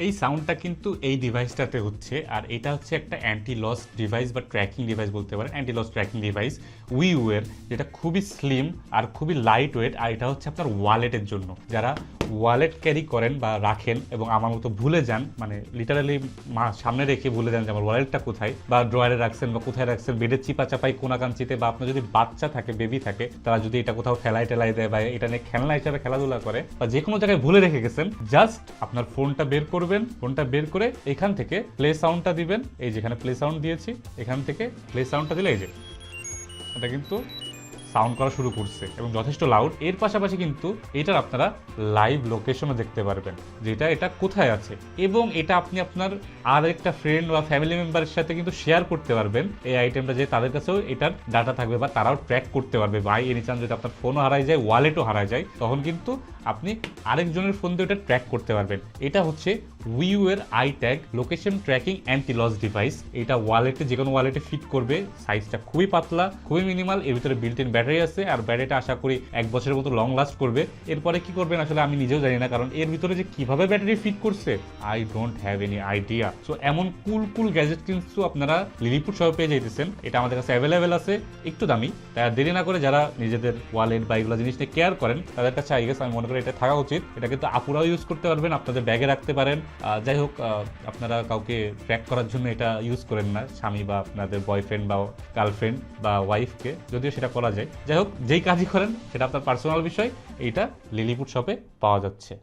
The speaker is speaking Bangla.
এই সাউন্ডটা কিন্তু এই ডিভাইসটাতে হচ্ছে, আর এটা হচ্ছে একটা অ্যান্টি লস ডিভাইস বা ট্র্যাকিং ডিভাইস বলতে পারেন, অ্যান্টি লস ট্র্যাকিং ডিভাইস উইউয়ের, যেটা খুবই স্লিম আর খুবই লাইট ওয়েট। আর এটা হচ্ছে আপনার ওয়ালেটের জন্য, যারা ওয়ালেট ক্যারি করেন বা রাখেন এবং আমার মতো ভুলে যান, মানে লিটারালি সামনে রেখে ভুলে যান যে আমার ওয়ালেটটা কোথায়, বা ড্রয়ারে রাখছেন বা কোথায় রাখছেন, বেডের চিপা চাপাই কোনাকাঞ্চিতে, বা আপনার যদি বাচ্চা থাকে, বেবি থাকে, তারা যদি এটা কোথাও ফেলাই টেলাই দেয় বা এটা নিয়ে খেলনা হিসাবে খেলাধুলা করে, বা যে কোনো জায়গায় ভুলে রেখে গেছেন, জাস্ট আপনার ফোনটা বের করবেন, ফোনটা বের করে এখান থেকে প্লে সাউন্ডটা দিবেন। এই যেখানে প্লে সাউন্ড দিয়েছি, এখান থেকে প্লে সাউন্ডটা দিলে এই যে এটা কিন্তু সাউন্ড করা শুরু করছে এবং যথেষ্ট লাউড। এর পাশাপাশি কিন্তু এটার আপনারা লাইভ লোকেশনও দেখতে পারবেন, যেটা এটা কোথায় আছে, এবং এটা আপনি আপনার আর একটা ফ্রেন্ড বা ফ্যামিলি মেম্বারের সাথে কিন্তু শেয়ার করতে পারবেন এই আইটেমটা, যে তাদের কাছেও এটার ডাটা থাকবে বা তারাও ট্র্যাক করতে পারবে। বাই এনি চান্স যদি আপনার ফোনও হারায় যায়, ওয়ালেটও হারায় যায়, তখন কিন্তু আপনি আরেকজনের ফোন দিয়ে ওটা ট্র্যাক করতে পারবেন। এটা হচ্ছে উইউ এর i tag location tracking anti loss device. এটা ওয়ালেটে, যে কোনো ওয়ালেটে ফিট করবে। সাইজটা খুবই পাতলা, খুবই মিনিমাল, এর ভিতরে বিল্ট ইন ব্যাটারি আছে, আর ব্যাটারিটা আশা করি 1 বছরের মতো লং লাস্ট করবে। এরপরে কি করবেন আসলে আমি নিজেও জানি না, কারণ এর ভিতরে যে কিভাবে ব্যাটারি ফিট করছে I don't have any idea. So এমন কুল গ্যাজেট কিন্তু আপনারা লিলিপুর শপে পেয়ে যাইতেছেন। এটা আমাদের কাছে অ্যাভেলেবেল আছে, একটু দামি। তাই দেরি না করে যারা নিজেদের ওয়ালেট বা এগুলো জিনিস নিয়ে কেয়ার করেন, তাদের কাছে আই গেস আমি মনে করি এটা থাকা উচিত। এটা কিন্তু আপুরাও ইউজ করতে পারবেন, আপনাদের ব্যাগে রাখতে পারেন। যাই হোক, আপনারা কাউকে ট্র্যাক করার জন্য এটা ইউজ করেন না, স্বামী বা আপনাদের বয়ফ্রেন্ড বা গার্লফ্রেন্ড বা ওয়াইফকে, যদিও সেটা করা যায়। যাই হোক, যেই কাজই করেন সেটা আপনার পার্সোনাল বিষয়। এইটা লিলিপুর শপে পাওয়া যাচ্ছে।